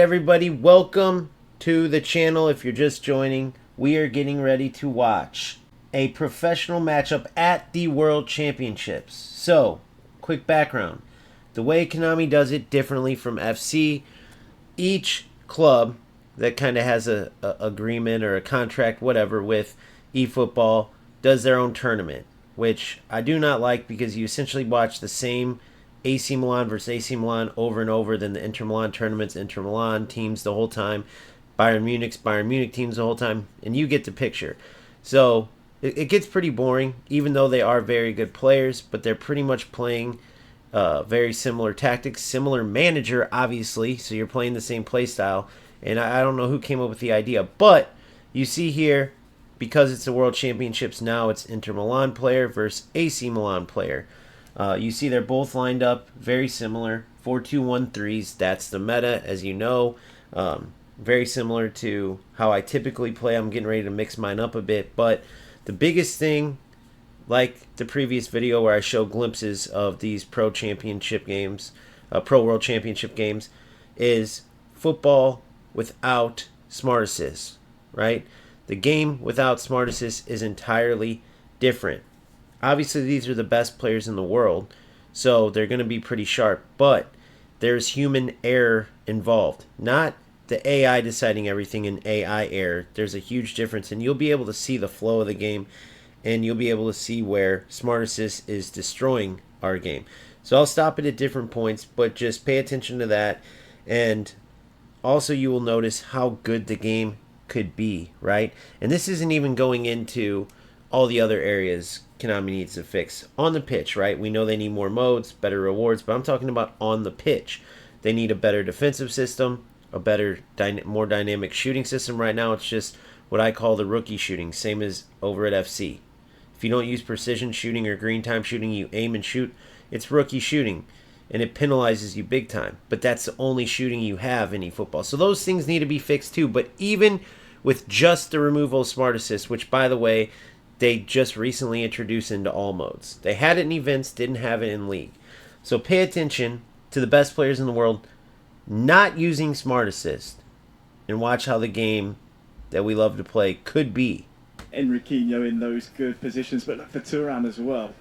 everybody, welcome to the channel. If you're just joining, we are getting ready to watch a professional matchup at the World Championships. So, quick background. The way Konami does it differently from FC, each club that kind of has a agreement or a contract, whatever, with Efootball does their own tournament, which I do not like because you essentially watch the same AC Milan versus AC Milan over and over, then the Inter Milan tournaments, Inter Milan teams the whole time, Bayern Munich teams the whole time, and you get the picture. So it gets pretty boring, even though they are very good players, but they're pretty much playing very similar tactics, similar manager, obviously, so you're playing the same play style, and I don't know who came up with the idea, but you see here, because it's the World Championships now, it's Inter Milan player versus AC Milan player. You see they're both lined up very similar, 4-2-1-3s. That's the meta, as you know. Very similar to how I typically play. I'm getting ready to mix mine up a bit. But the biggest thing, like the previous video where I show glimpses of these Pro Championship games, Pro World Championship games, is football without smart assists, right? The game without smart assists is entirely different. Obviously, these are the best players in the world, so they're going to be pretty sharp, but there's human error involved. Not the AI deciding everything in AI error. There's a huge difference, and you'll be able to see the flow of the game, and you'll be able to see where Smart Assist is destroying our game. So I'll stop it at different points, but just pay attention to that, and also you will notice how good the game could be, right? And this isn't even going into all the other areas Konami needs to fix. On the pitch, right? We know they need more modes, better rewards, but I'm talking about on the pitch. They need a better defensive system, a better, more dynamic shooting system. Right now, it's just what I call the rookie shooting, same as over at FC. If you don't use precision shooting or green time shooting, you aim and shoot, it's rookie shooting, and it penalizes you big time. But that's the only shooting you have in eFootball. So those things need to be fixed too. But even with just the removal of Smart Assist, which, by the way, they just recently introduced into all modes. They had it in events, didn't have it in league. So pay attention to the best players in the world not using Smart Assist, and watch how the game that we love to play could be. Enriquinho in those good positions, but look for Turan as well,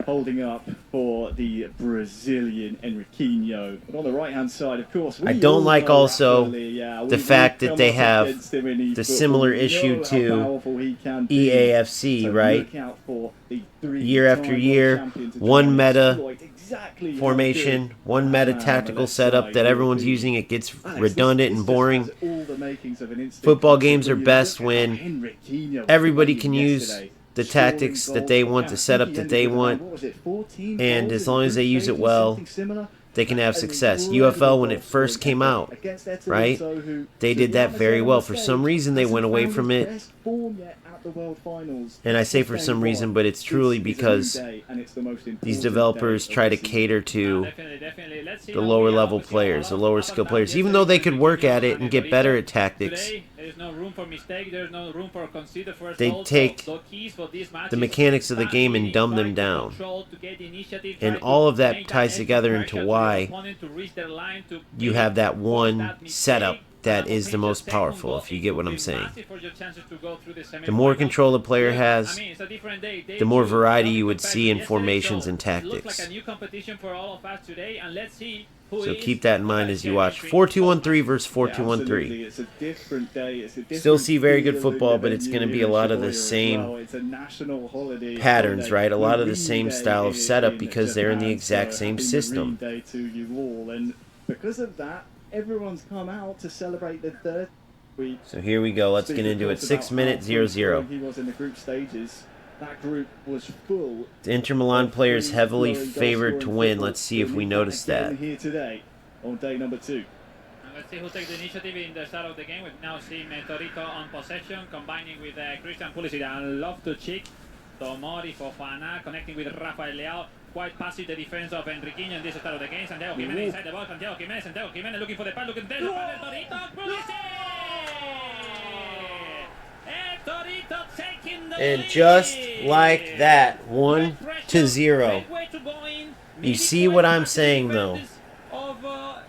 holding up for the Brazilian Enriquinho. But on the right-hand side, of course, I don't like also the fact that they have the similar issue to EAFC, right? Year after year, one meta formation, one meta tactical setup that everyone's using. It gets redundant and boring. Football games are best when everybody can use the tactics that they want, the setup that they want, and as long as they use it well, they can have success. UFL, when it first came out, right, they did that very well. For some reason, they went away from it, and I say for some reason, but it's truly because these developers try to cater to the lower level players, the lower skill players, even though they could work at it and get better at tactics. They take the mechanics of the game and dumb them down, and all of that ties together into why you have that one setup that is the most powerful, if you get what I'm saying. The more control the player has, the more variety you would see in formations and tactics. So keep that in mind as you watch 4-2-1-3 versus 4-2-1-3. Still see very good football, but it's going to be a lot of the same patterns, right? A lot of the same style of setup because they're in the exact same system. Because of that, everyone's come out to celebrate the third week. So here we go. Let's get into it. 6 minutes, 0-0. He was in the group stages. That group was full. The Inter Milan players heavily favored to win. Let's see if we notice that. Here today on day number 2. Let's see who takes the initiative in the start of the game. We've now seen Torito on possession, combining with Christian Pulisic and Loftus-Cheek. Tomori, Fofana, connecting with Rafael Leao. Quite passive the defense of Enriquinho in this start of the game. Santiago Jimenez inside the ball. Santiago Jimenez looking for the pass. Looking there. Torito, Pulisic! Torito taking the And just like that, 1-0. You see what I'm saying, though.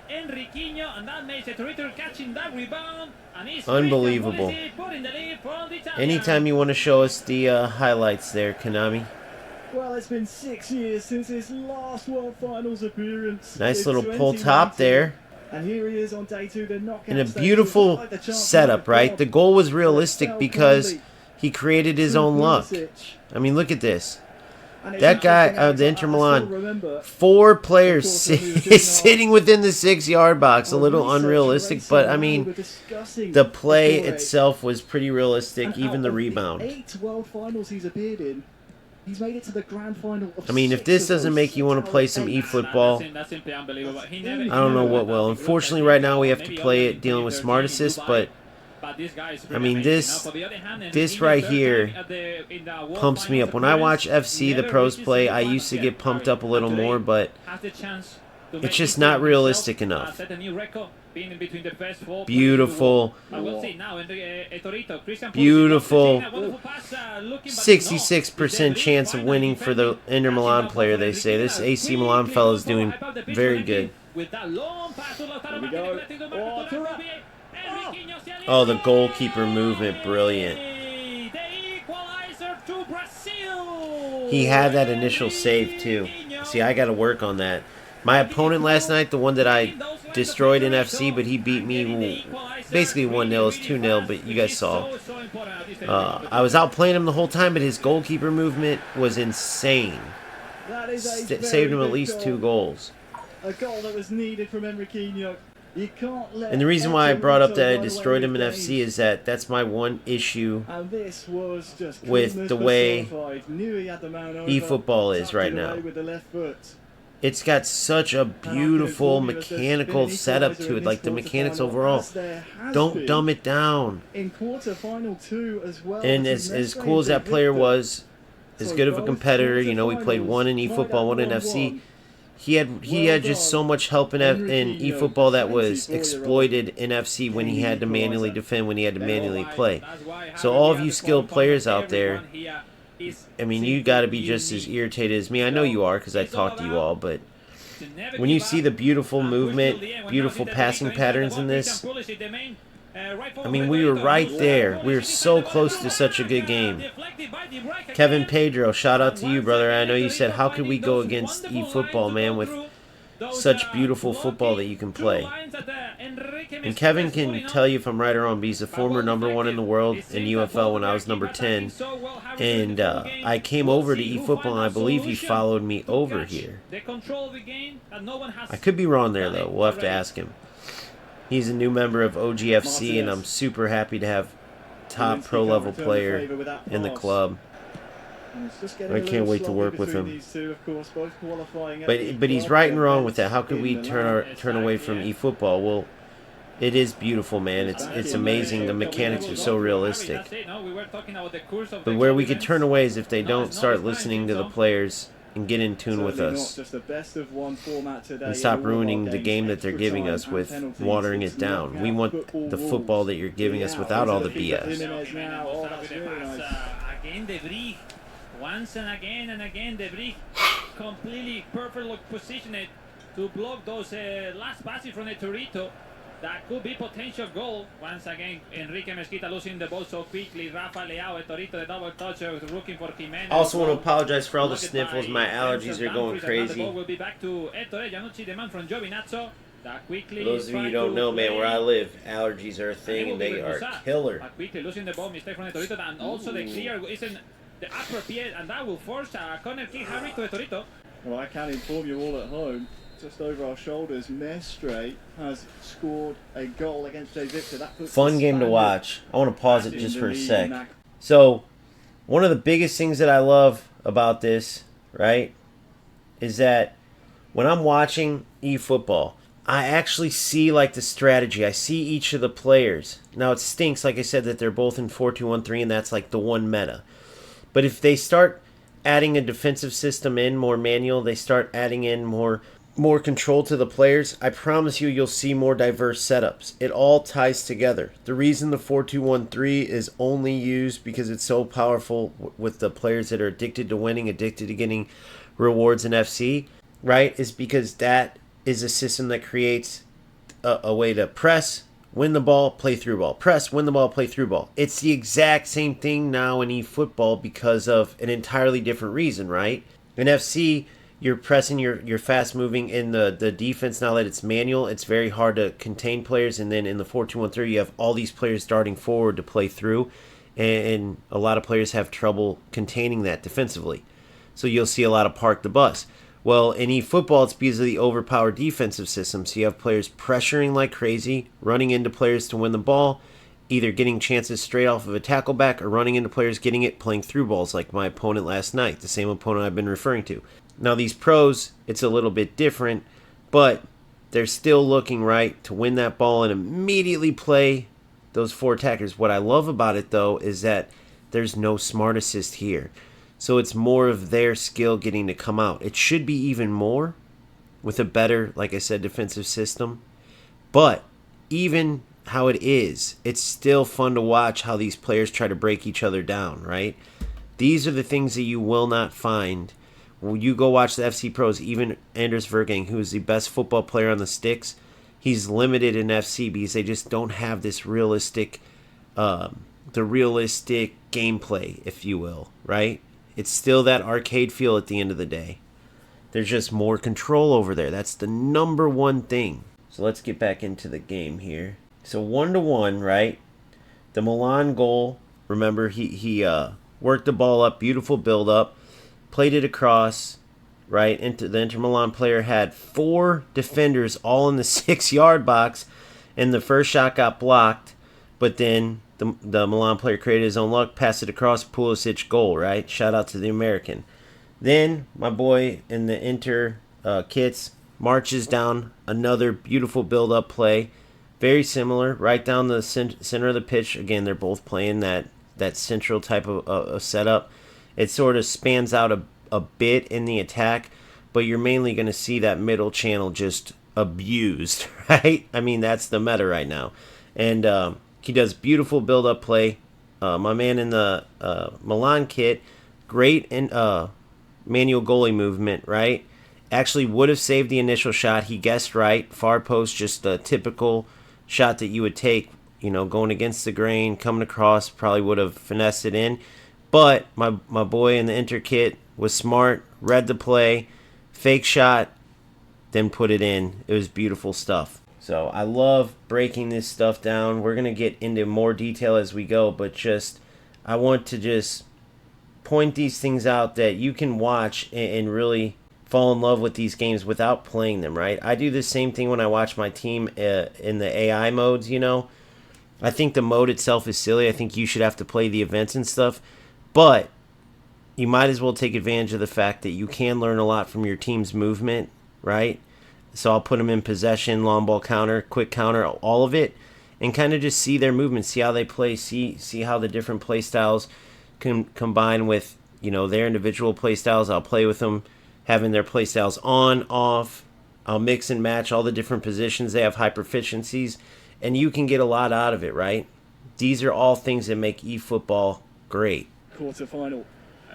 Enriquinho, and that makes it Torito catch catching that rebound. And it's Unbelievable. putting the lead for the Italians. Anytime you want to show us the highlights there, Konami. Well, it's been 6 years since his last World Finals appearance. Nice in little pull top 2019. there. And here he is on day 2, the knockout And a stage. beautiful Like the chance setup, to right? make The a goal was goal. realistic because he created his own luck. I mean, look at this. That guy, the Inter Milan, 4 players sitting within the 6-yard box. A little unrealistic, but I mean, the play itself was pretty realistic, even the rebound. 8 World Finals he's appeared in, he's made it to the grand final of I mean, if 6 this of doesn't those make you want to 6 play out some of 8. eFootball, That's simply unbelievable. He never, I don't know what will. Unfortunately, right now we have to play it dealing with Smart Assist, but I mean, this right here pumps me up. When I watch FC, the pros play, I used to get pumped up a little more, but it's just not realistic enough. Beautiful. Beautiful. 66% chance of winning for the Inter Milan player, they say. This AC Milan fellow is doing very good. Here we go. Oh, the goalkeeper movement, brilliant. He had that initial save, too. See, I got to work on that. My opponent last night, the one that I destroyed in FC, but he beat me basically 1-0. It's 2-0, but you guys saw. I was outplaying him the whole time, but his goalkeeper movement was insane. Saved him at least 2 goals. A goal that was needed from Enriquinho. You can't let And the reason why I brought up that I run away destroyed him in with FC games. is that that's my one issue And this was just with the way eFootball eFootball is right now. With the left foot. It's got such a beautiful mechanical setup to it, like the mechanics overall. Don't dumb it down. In quarter-final 2 as well. And as cool as that player was, as good of a competitor, you know, we played one in eFootball, one in FC. He had just so much help in eFootball that was exploited in FC when he had to manually defend, when he had to manually play. So all of you skilled players out there, I mean, you got to be just as irritated as me. I know you are because I talk to you all, but when you see the beautiful movement, beautiful passing patterns in this, I mean, we were right there. We were so close to such a good game. Kevin Pedro, shout out to you, brother. I know you said, how could we go against eFootball, man, with such beautiful football that you can play? And Kevin can tell you if I'm right or wrong, but he's the former #1 in the world in UFL when I was number 10. And I came over to eFootball, and I believe he followed me over here. I could be wrong there, though. We'll have to ask him. He's a new member of OGFC, and I'm super happy to have top pro-level player in the club. I can't wait to work with him. But he's right and wrong with that. How could we turn away from eFootball? Well, it is beautiful, man. It's amazing. The mechanics are so realistic. But where we could turn away is if they don't start listening to the players and get in tune with us and stop ruining the game that they're giving us with watering it down. We want the football that you're giving us without all the BS. Once and again, De Vrij completely perfectly positioned to block those last passes from the Torito. That could be potential goal. Once again, Enrique Mezquita losing the ball so quickly. Rafa Leao, Torito, the double touch, looking for Jimenez. I also want to apologize for all the sniffles. My allergies are going crazy. The ball will be back to Ettore Giannucci, the man from Giovinazzo. For those of you who don't know, man, where I live, allergies are a thing and they are killer. Quickly losing the ball, mistake from the Torito, and also the clear isn't the appropriate, and that will force a corner kick, Harry, to the Torito. Well, I can inform you all at home, just over our shoulders, Mestre has scored a goal against Jay Victor. That puts Fun game to watch. I want to pause it just for a sec. So, one of the biggest things that I love about this, right, is that when I'm watching eFootball, I actually see like the strategy. I see each of the players. Now, it stinks, like I said, that they're both in 4-2-1-3, and that's like the one meta. But if they start adding a defensive system in, more manual, they start adding in more control to the players, I promise you'll see more diverse setups. It all ties together. The reason the 4-2-1-3 is only used because it's so powerful with the players that are addicted to winning, addicted to getting rewards in FC, right, is because that is a system that creates a way to press, win the ball, play through ball. Press, win the ball, play through ball. It's the exact same thing now in eFootball because of an entirely different reason, right? In FC, you're pressing, you're fast moving. In the defense, now that it's manual, it's very hard to contain players. And then in the 4-2-1-3, you have all these players darting forward to play through. And a lot of players have trouble containing that defensively. So you'll see a lot of park the bus. Well, in eFootball, it's because of the overpowered defensive system. So you have players pressuring like crazy, running into players to win the ball, either getting chances straight off of a tackle back or running into players, getting it, playing through balls like my opponent last night, the same opponent I've been referring to. Now, these pros, it's a little bit different, but they're still looking right to win that ball and immediately play those 4 attackers. What I love about it, though, is that there's no smart assist here. So it's more of their skill getting to come out. It should be even more with a better, like I said, defensive system. But even how it is, it's still fun to watch how these players try to break each other down, right? These are the things that you will not find when you go watch the FC pros. Even Anders Vergang, who is the best football player on the sticks, he's limited in FC because they just don't have this realistic, the realistic gameplay, if you will, right? It's still that arcade feel at the end of the day. There's just more control over there. That's the number one thing. So let's get back into the game here. So 1-1, right? The Milan goal, remember, he worked the ball up, beautiful build up, played it across, right? The Inter Milan player had 4 defenders all in the 6-yard box, and the first shot got blocked, but then the Milan player created his own luck, passed it across, Pulisic goal, right? Shout out to the American. Then my boy in the Inter kits marches down another beautiful build-up play, very similar, right down the center of the pitch. Again, they're both playing that central type of setup. It sort of spans out a bit in the attack, but you're mainly going to see that middle channel just abused, right? I mean, that's the meta right now. And he does beautiful build-up play. My man in the Milan kit, great in manual goalie movement, right? Actually would have saved the initial shot. He guessed right. Far post, just a typical shot that you would take, you know, going against the grain, coming across, probably would have finessed it in. But my boy in the Inter kit was smart, read the play, fake shot, then put it in. It was beautiful stuff. So I love breaking this stuff down. We're going to get into more detail as we go, but just I want to just point these things out that you can watch and really fall in love with these games without playing them, right? I do the same thing when I watch my team in the AI modes, you know. I think the mode itself is silly. I think you should have to play the events and stuff, but you might as well take advantage of the fact that you can learn a lot from your team's movement, right? So I'll put them in possession, long ball counter, quick counter, all of it, and kind of just see their movement, see how they play, see how the different play styles can combine with, you know, their individual play styles. I'll play with them, having their play styles on, off. I'll mix and match all the different positions. They have high proficiencies, and you can get a lot out of it, right? These are all things that make eFootball great. Quarter-final.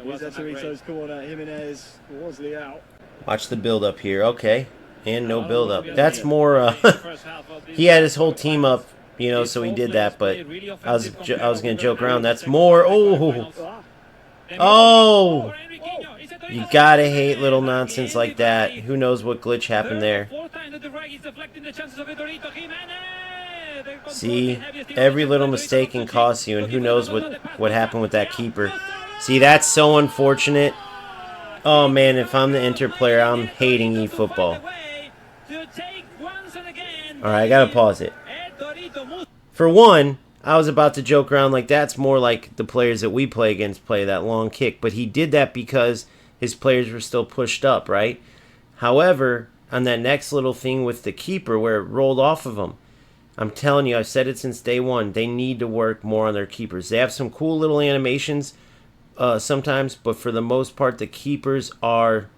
Here's Etorito's corner. Jimenez was out. Watch the build-up here. Okay. And no build-up. That's more, he had his whole team up, you know, so he did that, but I was going to joke around. That's more, oh, you got to hate little nonsense like that. Who knows what glitch happened there. See, every little mistake can cost you, and who knows what happened with that keeper. See, that's so unfortunate. Oh, man, if I'm the Inter player, I'm hating eFootball. Alright, I gotta pause it. For one, I was about to joke around like that's more like the players that we play against play that long kick, but he did that because his players were still pushed up, right? However, on that next little thing with the keeper where it rolled off of him, I'm telling you, I've said it since day one, they need to work more on their keepers. They have some cool little animations sometimes, but for the most part, the keepers are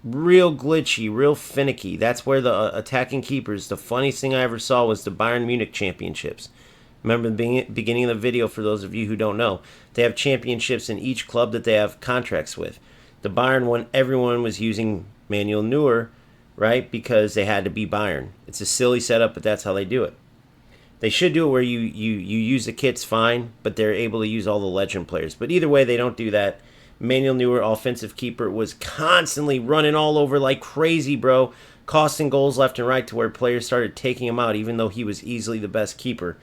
real glitchy, real finicky. That's where the attacking keepers, the funniest thing I ever saw was the Bayern Munich championships. Remember the beginning of the video, for those of you who don't know, they have championships in each club that they have contracts with. The Bayern one, everyone was using Manuel Neuer, right, because they had to be Bayern. It's a silly setup, but that's how they do it. They should do it where you use the kits fine, but they're able to use all the legend players. But either way, they don't do that. Manuel Neuer, offensive keeper, was constantly running all over like crazy, bro. Costing goals left and right to where players started taking him out, even though he was easily the best keeper.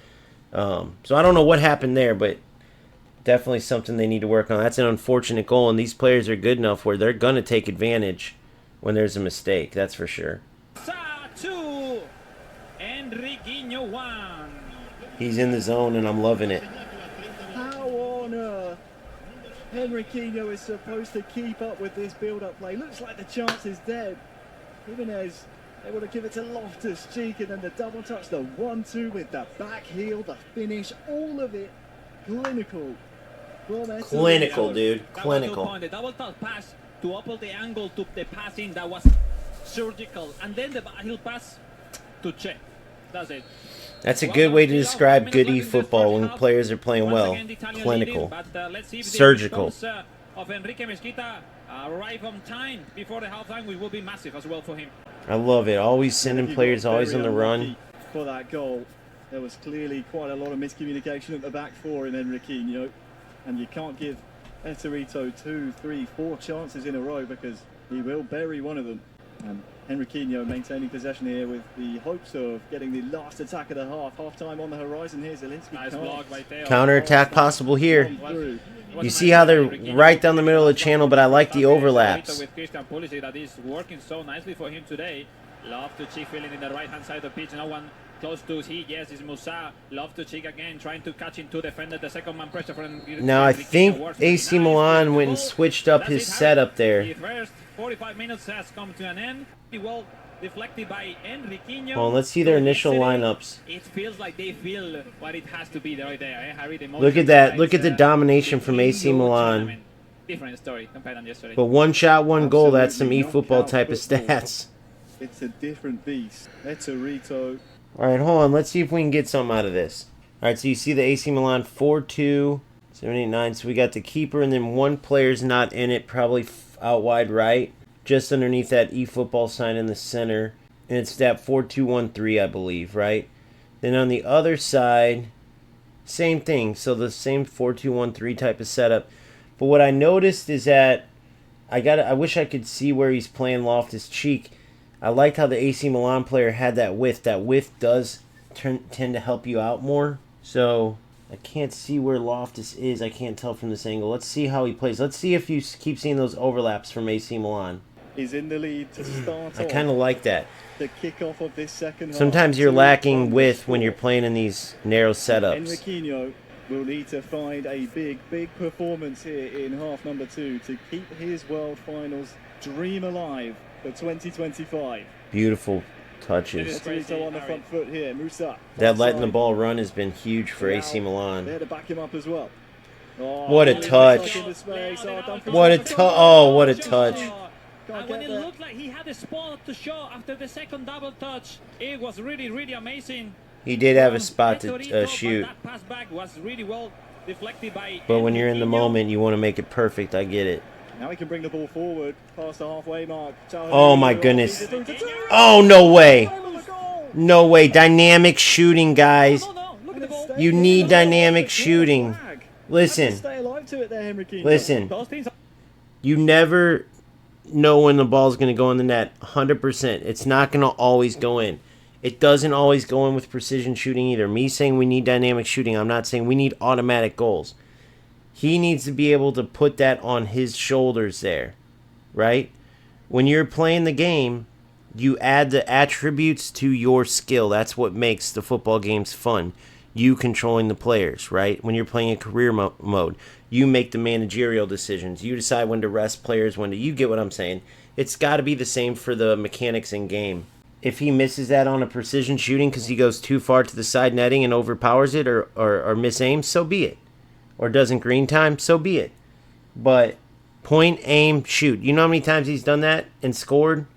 So I don't know what happened there, but definitely something they need to work on. That's an unfortunate goal, and these players are good enough where they're going to take advantage when there's a mistake. That's for sure. 2, Enriquinho 1. He's in the zone, and I'm loving it. How on earth Henriquinho is supposed to keep up with this build-up play? Looks like the chance is dead. Jimenez able to give it to Loftus-Cheek, and then the double touch, the 1-2 with the back heel, the finish, all of it clinical. Clinical, dude. That Clinical. was 2 points. The double touch pass to open the angle to the passing that was surgical, and then the heel pass to check. That's it. That's a good way to describe good e-football when players are playing well. Clinical. Surgical. Of Enrique Mesquita arrive on time before the halftime, which will be massive as well for him. I love it. Always sending players, always on the run. For that goal, there was clearly quite a lot of miscommunication at the back four in Enriquinho, and you can't give Etorito 2, 3, 4 chances in a row because he will bury one of them. And Henriquinho maintaining possession here with the hopes of getting the last attack of the half. Half-time on the horizon here. Zielinski Nice block right there. Counter-attack possible here. You see how they're right down the middle of the channel, but I like the overlaps. With Christian Pulisic, that is working so nicely for him today. Loftus-Cheek feeling in the right-hand side of the pitch. No one close to he. Yes, it's Musa. Loftus-Cheek again trying to catch into defender. The second man pressure from. Now I think AC Milan went and switched up his setup there. The first 45 minutes has come to an end. Well deflected by Enriquinho. Well, let's see their initial lineups. It feels like they feel what it has to be right there. Harry, look at that. Look at the domination from AC Milan. Different story compared to yesterday. But one shot, one goal. That's some e-football type of stats. It's a different beast. Etorito. All right, hold on. Let's see if we can get something out of this. All right, so you see the AC Milan 4-2, 7-8-9. So we got the keeper, and then one player's not in it, probably out wide right, just underneath that eFootball sign in the center. And it's that 4-2-1-3, I believe, right? Then on the other side, same thing. So the same 4-2-1-3 type of setup. But what I noticed is that I wish I could see where he's playing Loftus-Cheek. I liked how the AC Milan player had that width. That width does tend to help you out more. So I can't see where Loftus is. I can't tell from this angle. Let's see how he plays. Let's see if you keep seeing those overlaps from AC Milan. Is in the lead to start. I kind of like that. The kickoff of this second half. Sometimes you're lacking width when you're playing in these narrow setups. Enriquinho will need to find a big performance here in half number 2 to keep his World Finals dream alive for 2025. Beautiful touches. Etorito on the front foot here. Musa. That letting the ball run has been huge for AC Milan. There to back him up as well. Oh, what a touch. What a touch. Oh, what a touch. And when it looked like he had a spot to show after the second double touch, it was really, really amazing. He did have a spot to shoot. That pass back was really well deflected by. But when you're in the moment, you want to make it perfect. I get it. Now he can bring the ball forward past the halfway mark. Oh my goodness. Oh, no way. No way. Dynamic shooting, guys. You need dynamic shooting. Listen. Listen. You never know when the ball's going to go in the net 100%. It's not going to always go in. It doesn't always go in with precision shooting either. Me saying we need dynamic shooting, I'm not saying we need automatic goals. He needs to be able to put that on his shoulders there, right? When you're playing the game, you add the attributes to your skill. That's what makes the football games fun. You controlling the players, right? When you're playing a career mode, you make the managerial decisions. You decide when to rest players, when to... You get what I'm saying. It's got to be the same for the mechanics in game. If he misses that on a precision shooting because he goes too far to the side netting and overpowers it or misaims, so be it. Or doesn't green time, so be it. But point, aim, shoot. You know how many times he's done that and scored?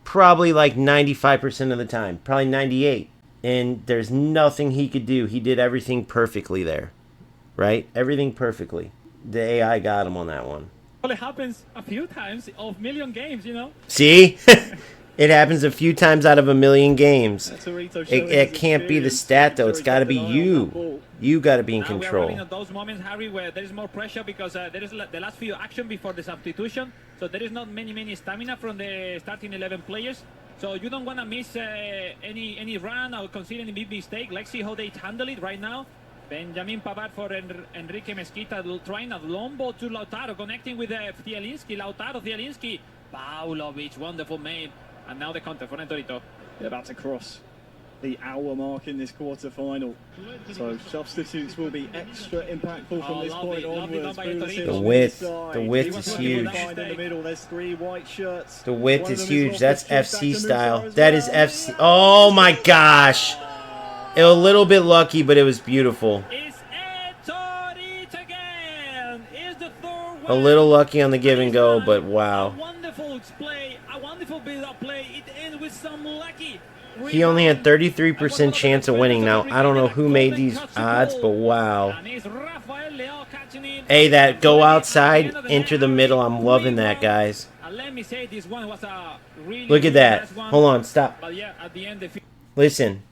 Probably like 95% of the time. Probably 98%. And there's nothing he could do. He did everything perfectly there. Right? Everything perfectly. The AI got him on that one. Well, it happens a few times of million games, you know. See? It happens a few times out of a million games. Torito It can't be the stat, though. It's got to be you. You got to be in Now we are control. running at those moments, Harry, where there is more pressure because there is the last few action before the substitution. So there is not many stamina from the starting 11 players. So you don't want to miss any run or concede any big mistake. Let's see how they handle it right now. Benjamin Pavard for Enrique Mesquita trying a long ball to Lautaro, connecting with Zielinski. Lautaro, Zielinski, Paulovic, wonderful made. And now the counter for Torito. They're about to cross the hour mark in this quarter-final. So substitutes will be extra impactful from this point onwards. The width is huge. In the middle, there's 3 white shirts. The width is huge. That's FC style. That is FC. Oh my gosh. A little bit lucky, but it was beautiful. A little lucky on the give and go, but wow. A wonderful build-up play. It ends with some lucky. He only had 33% chance of winning. Now, I don't know who made these odds, but wow. Hey, that go outside, enter the middle. I'm loving that, guys. Look at that. Hold on, stop. Listen.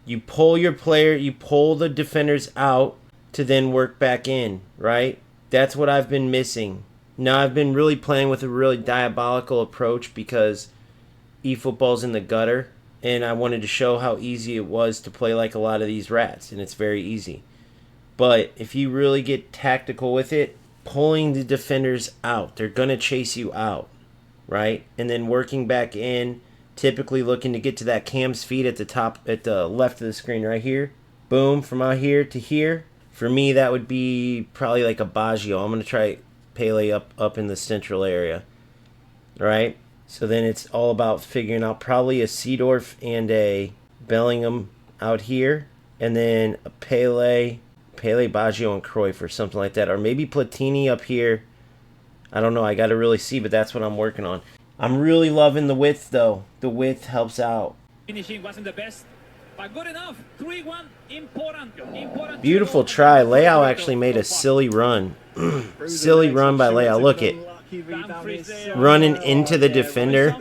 You pull your player, you pull the defenders out to then work back in, right? That's what I've been missing. Now, I've been really playing with a really diabolical approach because eFootball's in the gutter, and I wanted to show how easy it was to play like a lot of these rats, and it's very easy. But if you really get tactical with it, pulling the defenders out, they're going to chase you out, right? And then working back in, typically looking to get to that Cam's feet at the top, at the left of the screen right here. Boom, from out here to here. For me, that would be probably like a Baggio. I'm going to try Pele up in the central area, right? So then it's all about figuring out probably a Seedorf and a Bellingham out here, and then a Pele, Baggio, and Cruyff or something like that, or maybe Platini up here. I don't know. I got to really see, but that's what I'm working on. I'm really loving the width, though. The width helps out. Finishing wasn't the best, but good enough. 3-1, important. Beautiful try. Leao actually made a silly run. Silly run by Leao. Look it. Running into the defender.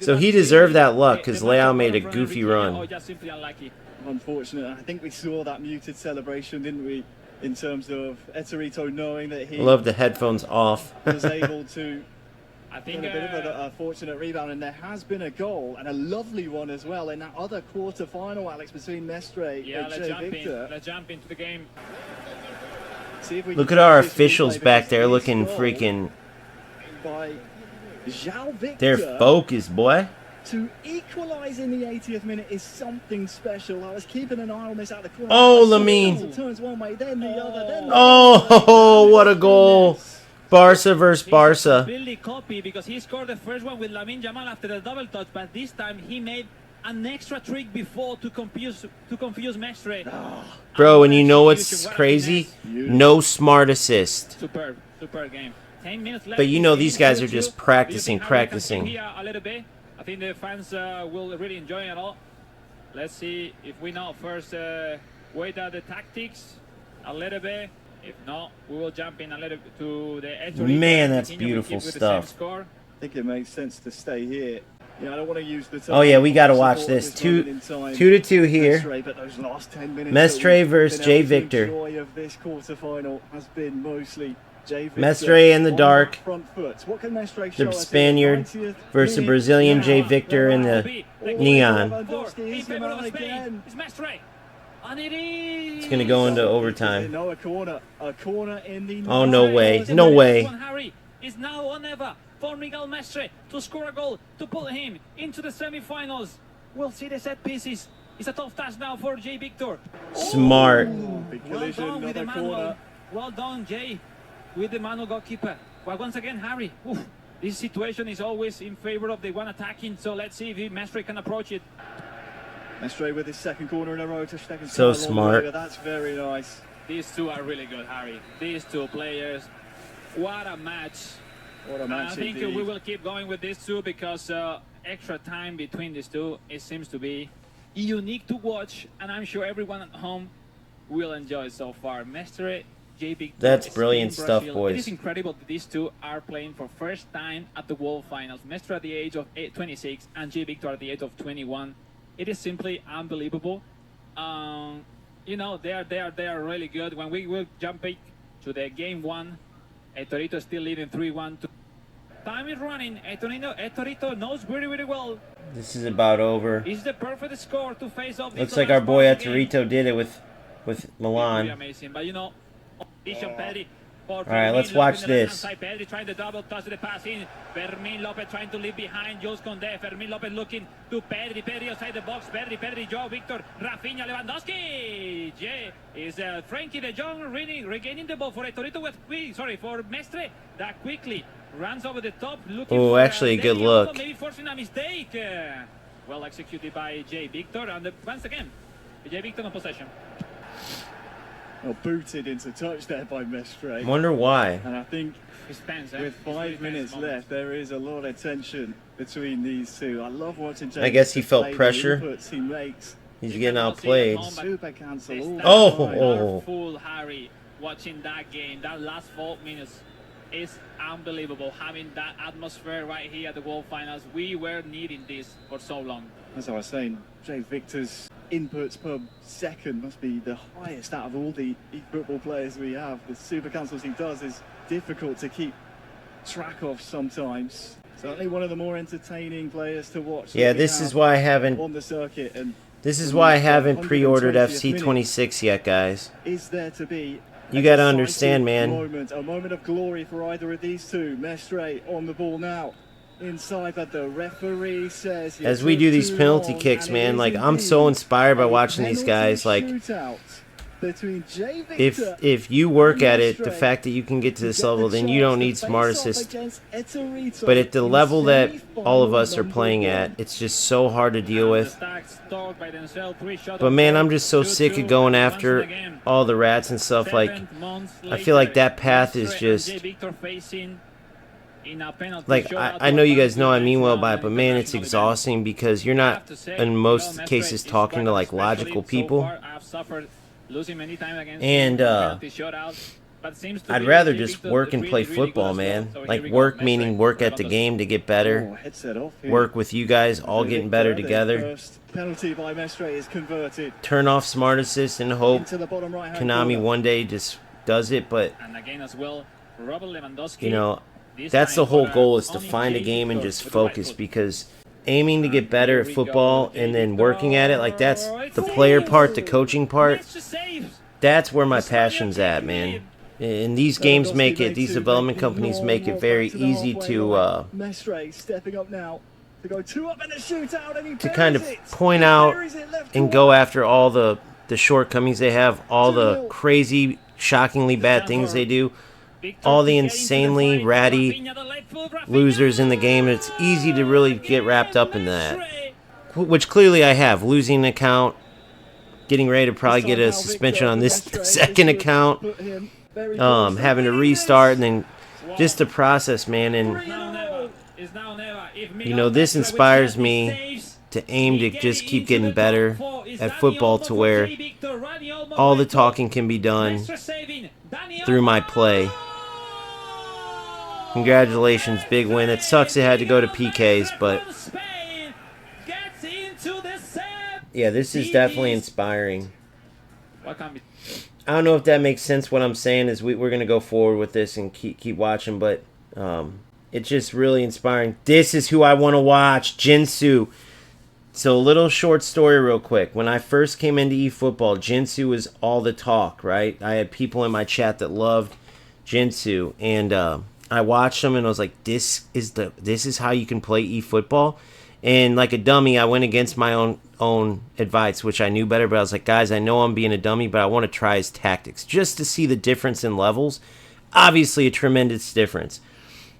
So he deserved that luck because Leao made a goofy run. Unfortunate. I think we saw that muted celebration, didn't we? In terms of Torito knowing that he love the headphones off. was able to get a bit of a fortunate rebound, and there has been a goal and a lovely one as well in that other quarter-final, Alex, between Mestre and Jay Victor. Let's jump into the game. Look at our officials back there looking freaking. They're focused, boy. To equalise in the 80th minute is something special. I was keeping an eye on this out the corner. Oh, Lamine. Turns one way, then the other, then the oh, what a goal. Barca versus Barca. Really copy because he scored the first one with Lamine Yamal after the double touch, but this time he made an extra trick before to confuse Mestre. Bro, and you know what's crazy? No smart assist. Superb game. 10 minutes left. But you know these guys are just practicing. A little bit. I think the fans will really enjoy it all. Let's see if we know first wait out the tactics a little bit. If not, we will jump in a little bit to the Man, that's beautiful stuff. I think it makes sense to stay here. Yeah, I don't want to use the oh yeah, we got to watch this. 2-2 here. Mestre versus Jay Victor. The joy of this quarterfinal has been mostly Mestre in the dark. The Spaniard versus the Brazilian Jay Victor in the neon. It's going to go into overtime. Oh, no way. No way. Is now or never for Miguel Mestre to score a goal to put him into the semi-finals. We'll see the set pieces. It's a tough task now for Jay Victor. Smart. Well done with the manual. Well done, Jay, with the manual goalkeeper. Well, once again, Harry, this situation is always in favor of the one attacking, so let's see if Mestre can approach it. Mestre with his second corner in a row to Stecken. So smart. That's very nice. These two are really good, Harry. These two players. What a match. What a match. I think we will keep going with these two because extra time between these two, it seems to be unique to watch, and I'm sure everyone at home will enjoy it so far. Mestre Jay Victor That's is brilliant in stuff, Brazil. boys. It is incredible that these two are playing for first time at the World Finals. Mestre at the age of 26 and Jay Victor at the age of 21. It is simply unbelievable. You know, they are really good. When we will jump it to the game one, Torito still leading 3-1. Time is running. Torito knows very, very well. This is about over. It's the perfect score to face off. Looks like our boy Torito did it with Milan. Amazing, but you know, all right, let's watch this. Pedri trying to double touch the pass in. Fermin Lopez trying to leave behind Jules Condé. Fermin Lopez looking to Pedri. Pedri outside the box. Pedri, Joe Victor, Rafinha, Lewandowski. Yeah, is Frankie de Jong regaining the ball for Torito for Mestre that quickly runs over the top. Oh, actually, good look. Maybe forcing a mistake. Well executed by Jay Victor, and once again, Jay Victor in possession. Well, booted into touch there by Mestre. Wonder why. And I think with 5 minutes left, there is a lot of tension between these two. I love watching Jay. I guess he felt pressure. He makes. He's getting outplayed. Super cancel. Full Harry watching that game. That last 4 minutes is unbelievable. Having that atmosphere right here at the World Finals. We were needing this for so long. As I was saying, Jay Victor's inputs per second must be the highest out of all the eFootball players we have. The super cancels he does is difficult to keep track of sometimes. Certainly one of the more entertaining players to watch. Yeah, this is why I haven't on the circuit, and this is why I haven't pre-ordered FC 26 yet, guys. Is there to be you got to understand, man. A moment of glory for either of these two. Mestre on the ball now. Inside, but the referee says as we do these penalty kicks, man, like I'm so inspired by watching these guys. Like if you work at it, the fact that you can get to this level, then you don't need smart assist. But at the level that all of us are playing at, it's just so hard to deal with. But man, I'm just so sick of going after all the rats and stuff. Like I feel like that path is just like I know you guys know I mean well by it, but man, it's exhausting because you're not in most cases talking to like logical people. And I'd rather just work and play football, man. Like work meaning work at the game to get better. Work with you guys, all getting better together. Turn off smart assist and hope Konami one day just does it. But you know, that's the whole goal, is to find a game and just focus, because aiming to get better at football and then working at it, like that's the player part, the coaching part. That's where my passion's at, man. And these games make it, these development companies make it very easy to kind of point out and go after all the shortcomings they have, all the crazy, shockingly bad things they do, all the insanely ratty losers in the game. It's easy to really get wrapped up in that, which clearly I have. Losing an account, getting ready to probably get a suspension on this second account, having to restart, and then just the process, man. And you know, this inspires me to aim to just keep getting better at football, to where all the talking can be done through my play. Congratulations, big win. It sucks it had to go to PKs, but yeah, this is definitely inspiring. I don't know if that makes sense. What I'm saying is we're going to go forward with this and keep watching, but it's just really inspiring. This is who I want to watch, Jinsu. So a little short story real quick. When I first came into eFootball, Jinsu was all the talk, right? I had people in my chat that loved Jinsu, and I watched them and I was like, this is how you can play eFootball. And like a dummy, I went against my own advice, which I knew better, but I was like, guys, I know I'm being a dummy, but I want to try his tactics just to see the difference in levels. Obviously a tremendous difference.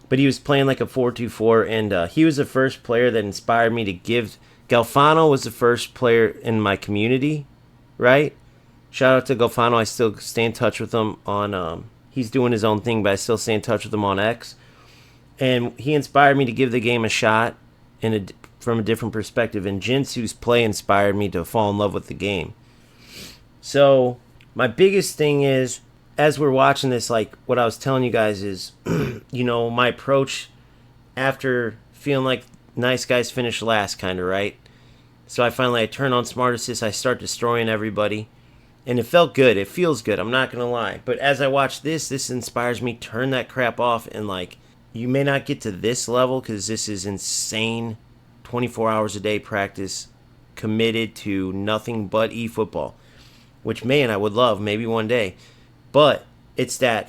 But he was playing like a 4-2-4, and he was the first player that inspired me to give. Galfano was the first player in my community, right? Shout out to Galfano. I still stay in touch with him on he's doing his own thing, but I still stay in touch with him on X. And he inspired me to give the game a shot from a different perspective. And Jinsu's play inspired me to fall in love with the game. So my biggest thing is, as we're watching this, like what I was telling you guys is, my approach after feeling like nice guys finish last, kind of, right? So I turn on Smart Assist, I start destroying everybody. And it felt good. It feels good. I'm not going to lie. But as I watch this inspires me. Turn that crap off. And, like, you may not get to this level because this is insane. 24 hours a day practice. Committed to nothing but eFootball. Which, man, I would love maybe one day. But it's that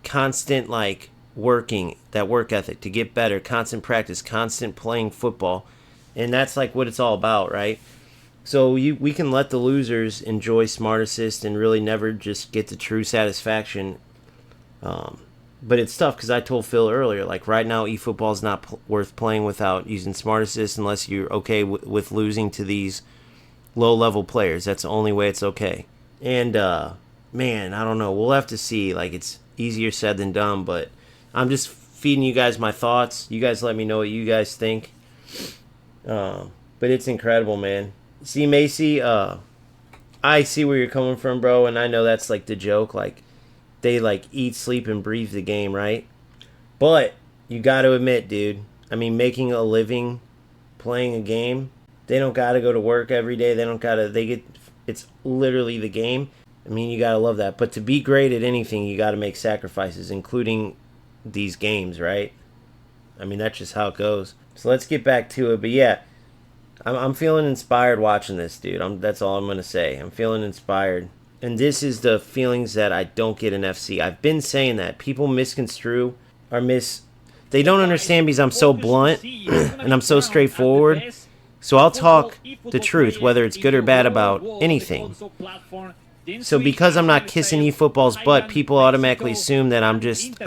constant, like, working. That work ethic to get better. Constant practice. Constant playing football. And that's, like, what it's all about, right? So we can let the losers enjoy Smart Assist and really never just get the true satisfaction. But it's tough because I told Phil earlier, like right now eFootball is not worth playing without using Smart Assist unless you're okay with losing to these low-level players. That's the only way it's okay. And, man, I don't know. We'll have to see. Like, it's easier said than done, but I'm just feeding you guys my thoughts. You guys let me know what you guys think. But it's incredible, man. See, Macy, I see where you're coming from, bro, and I know that's, like, the joke. Like, they, like, eat, sleep, and breathe the game, right? But you got to admit, dude, I mean, making a living playing a game, they don't got to go to work every day. It's literally the game. I mean, you got to love that. But to be great at anything, you got to make sacrifices, including these games, right? I mean, that's just how it goes. So let's get back to it. But, yeah. I'm feeling inspired watching this, dude. That's all I'm going to say. I'm feeling inspired. And this is the feelings that I don't get in FC. I've been saying that. People misconstrue they don't understand because I'm so blunt and I'm so straightforward. So I'll talk the truth, whether it's good or bad about anything. So because I'm not kissing eFootball's butt, people automatically assume that I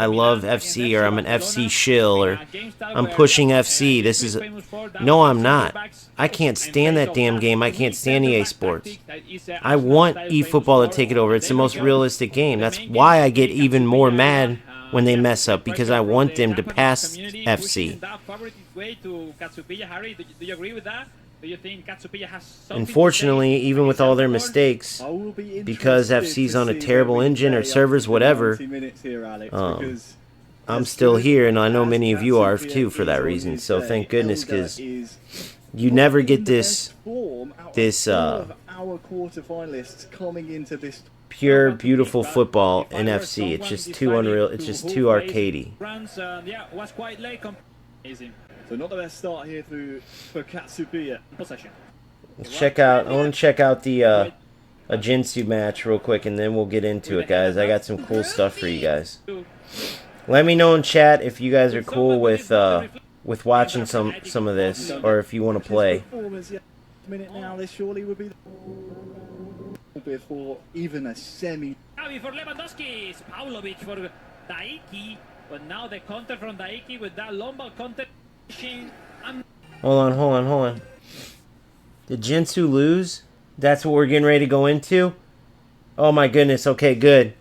love FC or I'm an FC shill or I'm pushing FC. No, I'm not. I can't stand that damn game. I can't stand EA Sports. I want eFootball to take it over. It's the most realistic game. That's why I get even more mad when they mess up, because I want them to pass FC. Do you think Katsupilla has something Unfortunately, even with all their mistakes, because FC's on a terrible engine or servers, whatever, I'm still here, and I know many of you are too for that reason. So thank goodness, because you never get this pure, beautiful football in FC. It's just too unreal. It's just too arcadey. Was quite late. So not the best start here for Katsubiya. Possession. I want to check out the Ajinsu match real quick, and then we'll get into it, guys. I got some cool stuff for you guys. Let me know in chat if you guys are cool with watching some of this, or if you want to play. Minute now, this surely would be for even a semi. For Lewandowski, Pavlovic for Daiki, but now the counter from Daiki with that long ball counter. Hold on. Did Jinsu lose? That's what we're getting ready to go into? Oh my goodness. Okay, good.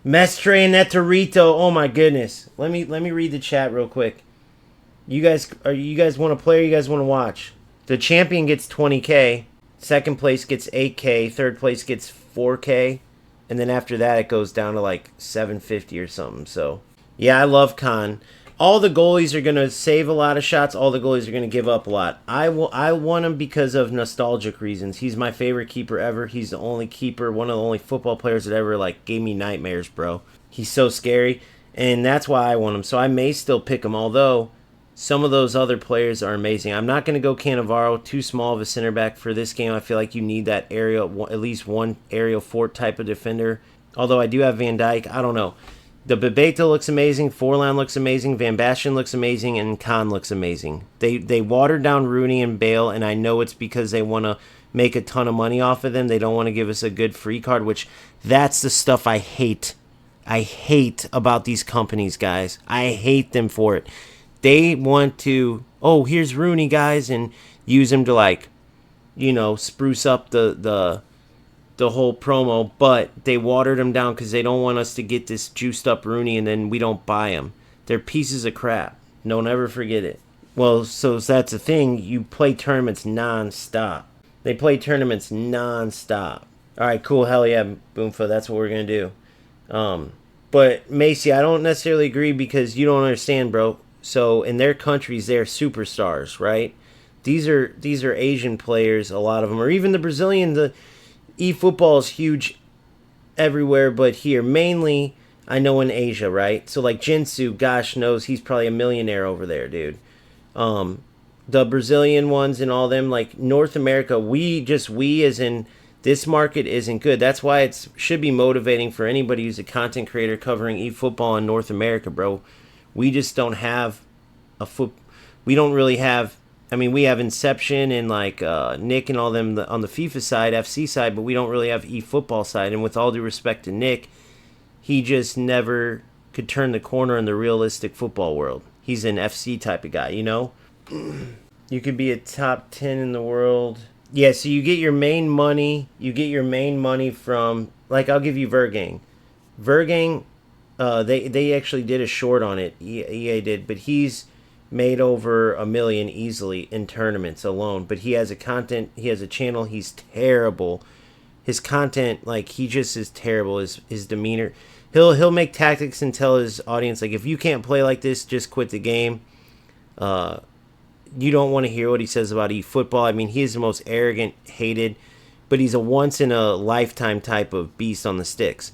Mestre and Netorito. Oh my goodness. Let me read the chat real quick. You guys want to play or you guys want to watch? The champion gets 20K. Second place gets 8K. Third place gets 4K. And then after that it goes down to like 750 or something. So, yeah, I love Khan. All the goalies are going to save a lot of shots. All the goalies are going to give up a lot. I want him because of nostalgic reasons. He's my favorite keeper ever. He's the only keeper, one of the only football players that ever like gave me nightmares, bro. He's so scary, and that's why I want him. So I may still pick him, although some of those other players are amazing. I'm not going to go Cannavaro, too small of a center back for this game. I feel like you need that aerial, at least one aerial fort type of defender. Although I do have Van Dijk, I don't know. The Bebeto looks amazing, Forlan looks amazing, Van Basten looks amazing, and Khan looks amazing. They watered down Rooney and Bale, and I know it's because they want to make a ton of money off of them. They don't want to give us a good free card, which that's the stuff I hate. I hate about these companies, guys. I hate them for it. They want to, here's Rooney, guys, and use him to, like, spruce up the whole promo, but they watered him down because they don't want us to get this juiced up Rooney and then we don't buy him. They're pieces of crap. Don't ever forget it. Well, so that's the thing. You play tournaments non-stop. They play tournaments non-stop. All right, cool. Hell yeah, Boomfa. That's what we're going to do. But Macy, I don't necessarily agree because you don't understand, bro. So in their countries, they're superstars, right? These are Asian players, a lot of them, or even the Brazilian. The eFootball is huge everywhere, but here mainly I know in Asia, right? So like Jinsu, gosh knows he's probably a millionaire over there, dude. The Brazilian ones and all them, like North America, we as in this market isn't good. That's why it should be motivating for anybody who's a content creator covering eFootball in North America, bro. We just don't have a foot. We don't really have. I mean, we have Inception and like Nick and all them on the FIFA side, FC side, but we don't really have eFootball side. And with all due respect to Nick, he just never could turn the corner in the realistic football world. He's an FC type of guy, you know? You could be a top 10 in the world. Yeah, so you get your main money. You get your main money from, like, I'll give you Vergang. Vergang, they actually did a short on it. EA did, but he's made over $1 million easily in tournaments alone. But he has a channel. He's terrible. His content, like, he just is terrible. His demeanor. He'll make tactics and tell his audience, like, if you can't play like this, just quit the game. You don't want to hear what he says about eFootball. I mean, he is the most arrogant, hated, but he's a once-in-a-lifetime type of beast on the sticks.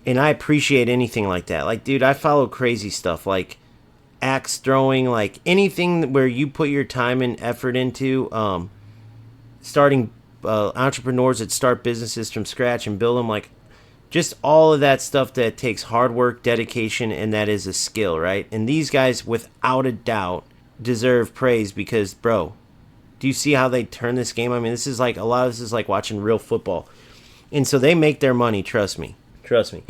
And I appreciate anything like that. Like, dude, I follow crazy stuff, like axe throwing, like anything where you put your time and effort into, starting entrepreneurs that start businesses from scratch and build them, like just all of that stuff that takes hard work, dedication, and that is a skill, right? And these guys, without a doubt, deserve praise because, bro, do you see how they turn this game? I mean, this is like, a lot of this is like watching real football. And so they make their money, trust me. Trust me.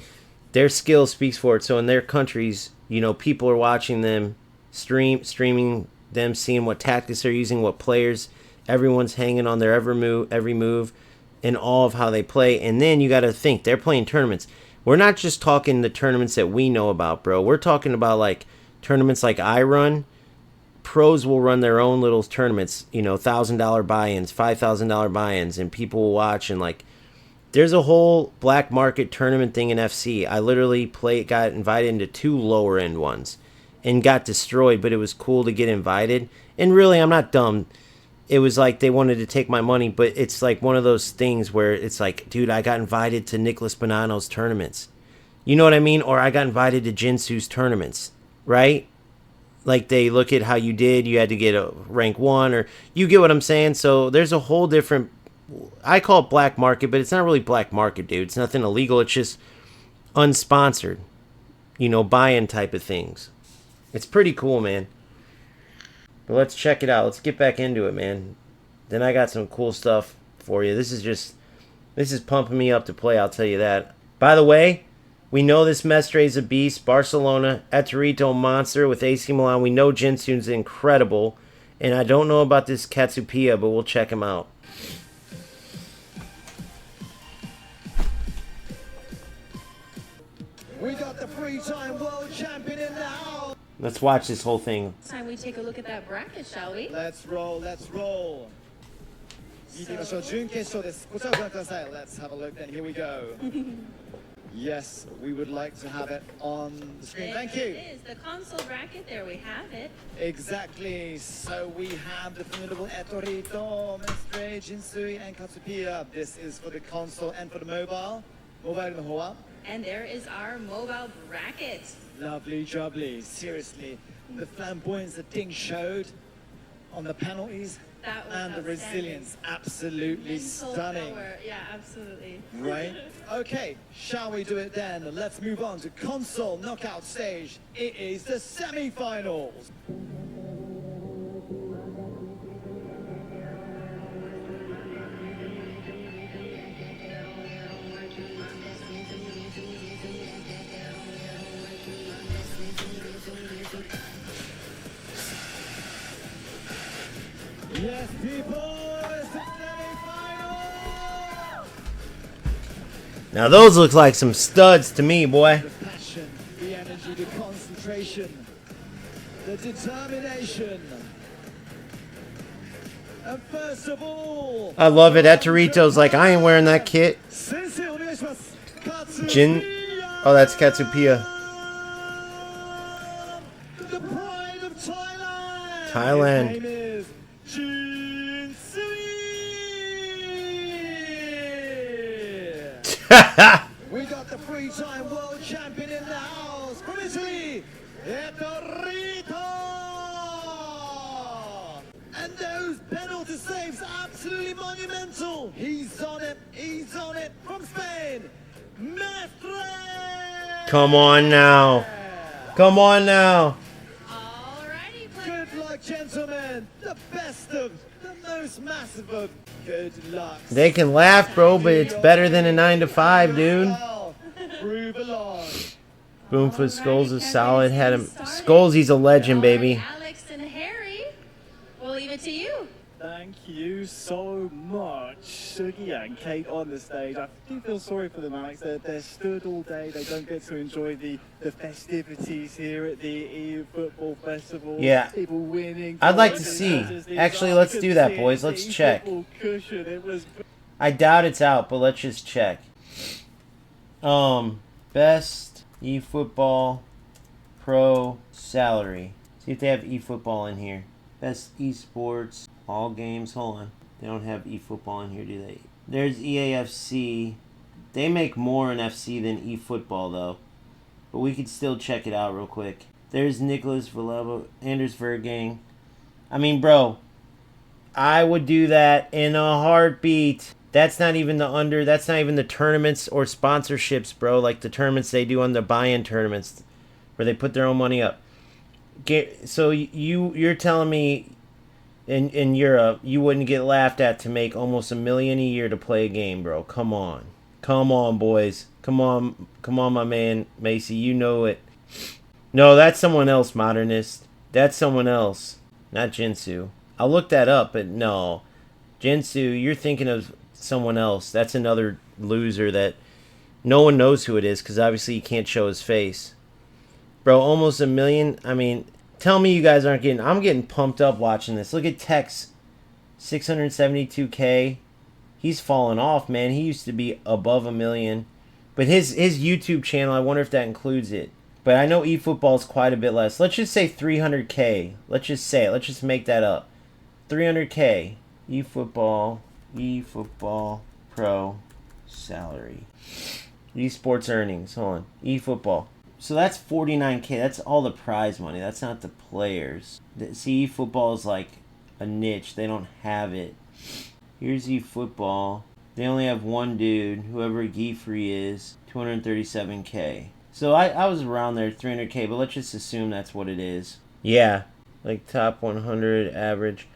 Their skill speaks for it. So in their countries, you know, people are watching them streaming them, seeing what tactics they're using, what players, everyone's hanging on their every move and all of how they play. And then you got to think, they're playing tournaments. We're not just talking the tournaments that we know about, bro. We're talking about like tournaments like I run. Pros will run their own little tournaments, you know, $1,000 buy-ins, $5,000 buy-ins, and people will watch. And like, there's a whole black market tournament thing in FC. I literally got invited into 2 lower end ones and got destroyed, but it was cool to get invited. And really, I'm not dumb. It was like they wanted to take my money, but it's like one of those things where it's like, dude, I got invited to Nicholas Bonanno's tournaments. You know what I mean? Or I got invited to Jinsu's tournaments, right? Like, they look at how you did, you had to get a rank 1, or you get what I'm saying. So there's a whole different, I call it black market, but it's not really black market, dude. It's nothing illegal. It's just unsponsored, you know, buy-in type of things. It's pretty cool, man. But let's check it out. Let's get back into it, man. Then I got some cool stuff for you. This is pumping me up to play, I'll tell you that. By the way, we know this Mestre is a beast. Barcelona, Etorito monster with AC Milan. We know Jinsun's incredible. And I don't know about this Katsupia, but we'll check him out. We got the 3-time world champion in the house. Let's watch this whole thing. It's time we take a look at that bracket, shall we? Let's roll, let's roll. 見てみましょう、準決勝です。こちらをご覧ください。Let's have a look then, here we go. Yes, we would like to have it on the screen. Thank you. It is the console bracket. There we have it. Exactly. So we have the formidable Etorito, Mestre, Jinsui, and Katsupia. This is for the console and for the mobile. Mobile no hoa. And there is our mobile bracket. Lovely jubbly. Seriously, the flamboyance that Ding showed on the penalties That was and the resilience, absolutely Mental stunning. power. Yeah, absolutely. Right? Okay, shall we do it then? Let's move on to console knockout stage. It is the semi-finals. Yes, people, it's the semi-final! Now those look like some studs to me, boy. The passion, the energy, the concentration, the determination. And first of all, I love it. That Torito's like, I ain't wearing that kit. Jin. Oh, that's Katsupiya. The pride of Thailand. Thailand. His name is Jin Sui. We got the three-time world champion in the house from Italy, Etorito. And those penalty saves are absolutely monumental. He's on it. He's on it from Spain. Mestre. Come on now. Come on now. Alrighty, players. Good luck, gentlemen. The best of the most massive of good luck. They can laugh, bro, but it's better than a 9 to 5, dude. Prove along. Boomfoot Skulls is solid. Had him. Skulls, he's a legend, baby. Alex and Harry, we'll leave it to you. Thank you so much, Sugi and Kate on the stage. I do feel sorry for them, Alex. They're stood all day. They don't get to enjoy the festivities here at the Efootball Festival. Yeah. People winning. I'd like to see. Actually, let's do that, boys. Let's check. Cushion. It was I doubt it's out, but let's just check. Best eFootball Pro salary. See if they have eFootball in here. Best esports, all games. Hold on. They don't have eFootball in here, do they? There's EAFC. They make more in FC than eFootball, though. But we could still check it out real quick. There's Nicholas Villavo, Anders Vergang. I mean, bro, I would do that in a heartbeat. That's not even that's not even the tournaments or sponsorships, bro. Like the tournaments they do on the buy-in tournaments where they put their own money up. So you're telling me in Europe you wouldn't get laughed at to make almost $1 million a year to play a game, bro? Come on. Come on, boys. Come on, my man Macy, you know it. No, that's someone else, Modernist. That's someone else, not Jinsu. I'll look that up, but no. Jinsu, you're thinking of someone else. That's another loser that no one knows who it is because obviously he can't show his face. Bro, almost $1 million. I mean, tell me you guys aren't getting... I'm getting pumped up watching this. Look at Tex. 672K. He's fallen off, man. He used to be above $1 million. But his YouTube channel, I wonder if that includes it. But I know eFootball is quite a bit less. Let's just say 300K. Let's just say it. Let's just make that up. 300K. eFootball Pro salary. Esports earnings. Hold on. eFootball. So that's 49K. That's all the prize money. That's not the players. See, eFootball is like a niche. They don't have it. Here's eFootball. They only have one dude, whoever Geefrey is, 237K. So I was around there, 300K, but let's just assume that's what it is. Yeah, like top 100 average.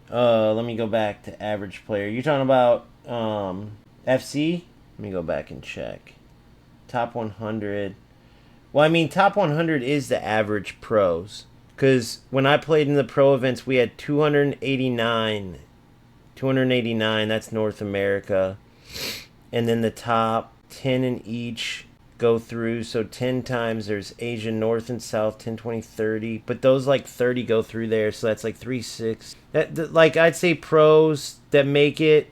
Let me go back to average player. You're talking about FC? Let me go back and check. Top 100. Well, I mean, top 100 is the average pros. Because when I played in the pro events, we had 289. 289, that's North America. And then the top 10 in each go through. So 10 times there's Asia North and South, 10, 20, 30. But those like 30 go through there. So that's like 3, 6. Like I'd say pros that make it.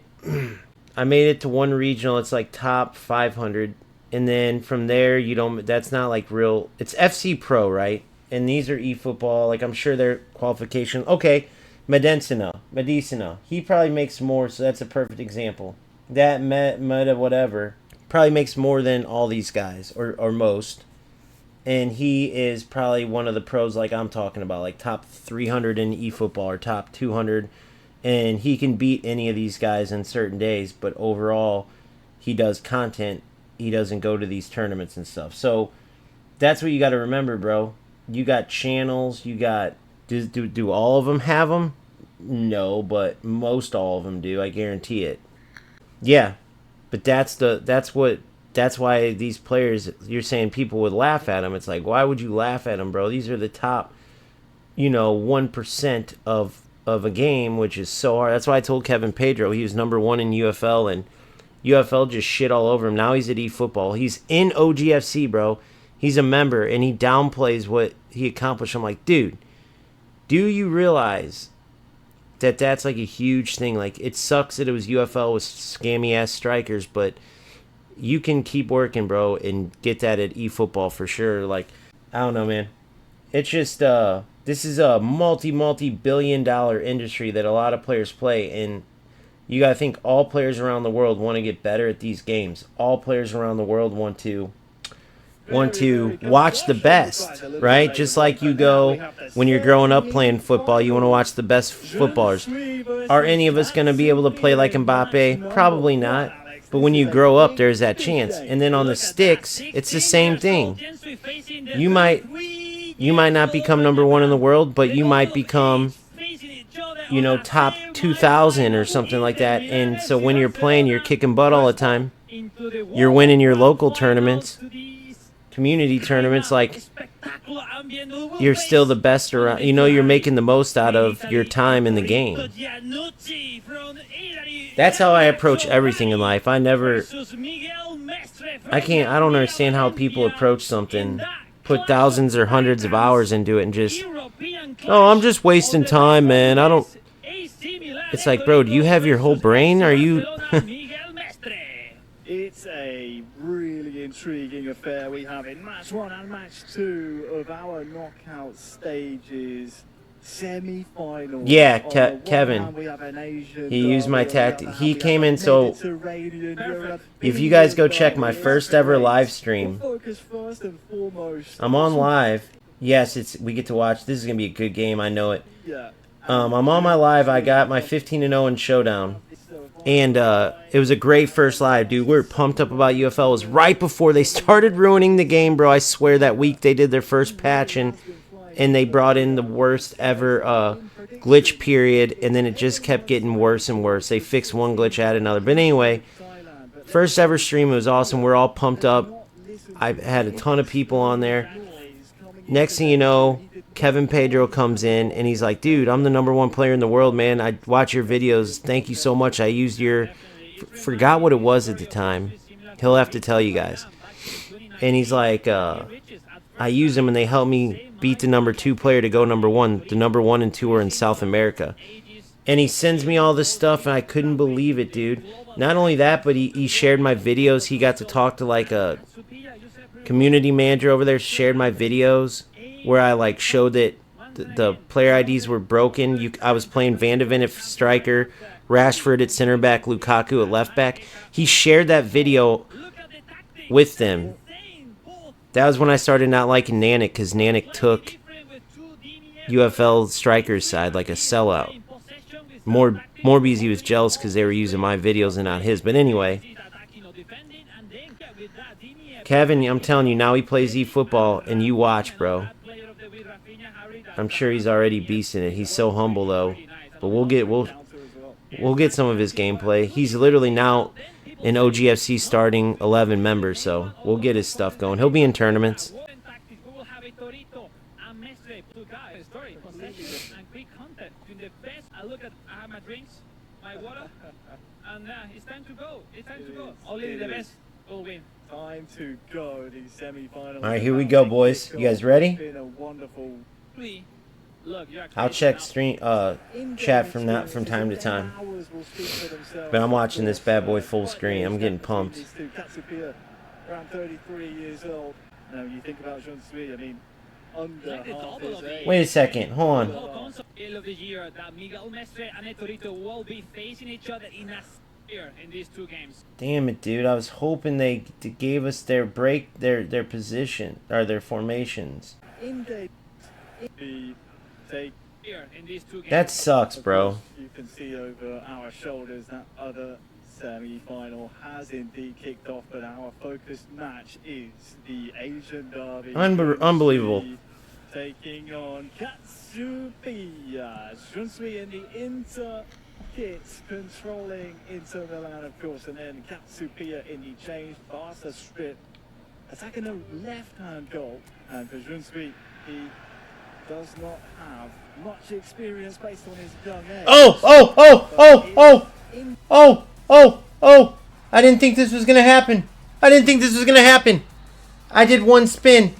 I made it to one regional. It's like top 500. And then from there, you don't. That's not like real. It's FC Pro, right? And these are eFootball. Like I'm sure their qualification. Okay, Medicina. He probably makes more. So that's a perfect example. That Meta whatever probably makes more than all these guys or most. And he is probably one of the pros like I'm talking about, like top 300 in eFootball or top 200. And he can beat any of these guys in certain days. But overall, he does content. He doesn't go to these tournaments and stuff. So that's what you got to remember, bro. You got channels. You got... Do all of them have them? No, but most all of them do. I guarantee it. Yeah, but that's why these players, you're saying people would laugh at them. It's like, why would you laugh at them, bro? These are the top, 1% of a game, which is so hard. That's why I told Kevin Pedro he was number 1 in UFL, and UFL just shit all over him. Now he's at eFootball. He's in OGFC, bro. He's a member, and he downplays what he accomplished. I'm like, dude, do you realize that's like a huge thing. Like, it sucks that it was UFL with scammy ass strikers, but you can keep working, bro, and get that at eFootball for sure. Like, I don't know, man. It's just this is a multi-billion-dollar industry that a lot of players play, and you gotta think all players around the world want to get better at these games. All players around the world want to watch the best, right? Just like you go when you're growing up playing football, you want to watch the best footballers. Are any of us going to be able to play like Mbappe? Probably not. But when you grow up, there's that chance. And then on the sticks, it's the same thing. You might not become number one in the world, but you might become, you know, top 2,000 or something like that. And so when you're playing, you're kicking butt all the time. You're winning your local tournaments, community tournaments. Like, you're still the best around. You know, you're making the most out of your time in the game. That's how I approach everything in life. I don't understand how people approach something, put thousands or hundreds of hours into it and just, oh, I'm just wasting time, man. It's like, bro, do you have your whole brain? Are you... It's a really intriguing affair we have in match 1 and match 2 of our knockout stages. Semi-final. Yeah, Kevin. He used my tactic. He came in, so if you guys go check my first ever live stream, I'm on live. Yes, we get to watch. This is going to be a good game. I know it. I'm on my live. I got my 15-0 in Showdown. And it was a great first live, dude. We were pumped up about UFL. It was right before they started ruining the game, bro. I swear that week they did their first patch, and they brought in the worst ever glitch period, and then it just kept getting worse and worse. They fixed one glitch, added another. But anyway, first ever stream, it was awesome. We're all pumped up. I had a ton of people on there. Next thing you know, Kevin Pedro comes in, and he's like, dude, I'm the #1 player in the world, man. I watch your videos. Thank you so much. I used your... Forgot what it was at the time. He'll have to tell you guys. And he's like, I use them, and they help me beat the #2 player to go #1. The #1 and 2 are in South America. And he sends me all this stuff, and I couldn't believe it, dude. Not only that, but he shared my videos. He got to talk to, like, a community manager over there, shared my videos, where I, like, showed that the player IDs were broken. I was playing Van de Ven at striker, Rashford at center back, Lukaku at left back. He shared that video with them. That was when I started not liking Nanik, because Nanik took UFL striker's side like a sellout. More because he was jealous because they were using my videos and not his. But anyway, Kevin, I'm telling you, now he plays eFootball, and you watch, bro. I'm sure he's already beasting it. He's so humble, though. But we'll get some of his gameplay. He's literally now an OGFC starting 11 member, so we'll get his stuff going. He'll be in tournaments. Time to go, the semi-final. All right, here we go, boys. You guys ready? I'll check chat from time to time. But I'm watching this bad boy full screen. I'm getting pumped. Around 33 years old. Now you think about Jean-Sui, I mean, under half his age. Wait a second. Hold on. Of the year that Miguel Mestre and Etorito will be facing each other in these 2 games. Damn it, dude. I was hoping they gave us their position, or their formations. That sucks, bro. You can see over our shoulders that other semi-final has indeed kicked off, but our focused match is the Asian Derby. Unbelievable. Taking on Katsupiya. Junsui in the Inter kit, controlling Inter Milan, of course, and then Katsupiya in the changed Barca strip, attacking a left-hand goal. And for Junsui, he does not have much experience based on his young age. Oh! I didn't think this was gonna happen. I did one spin.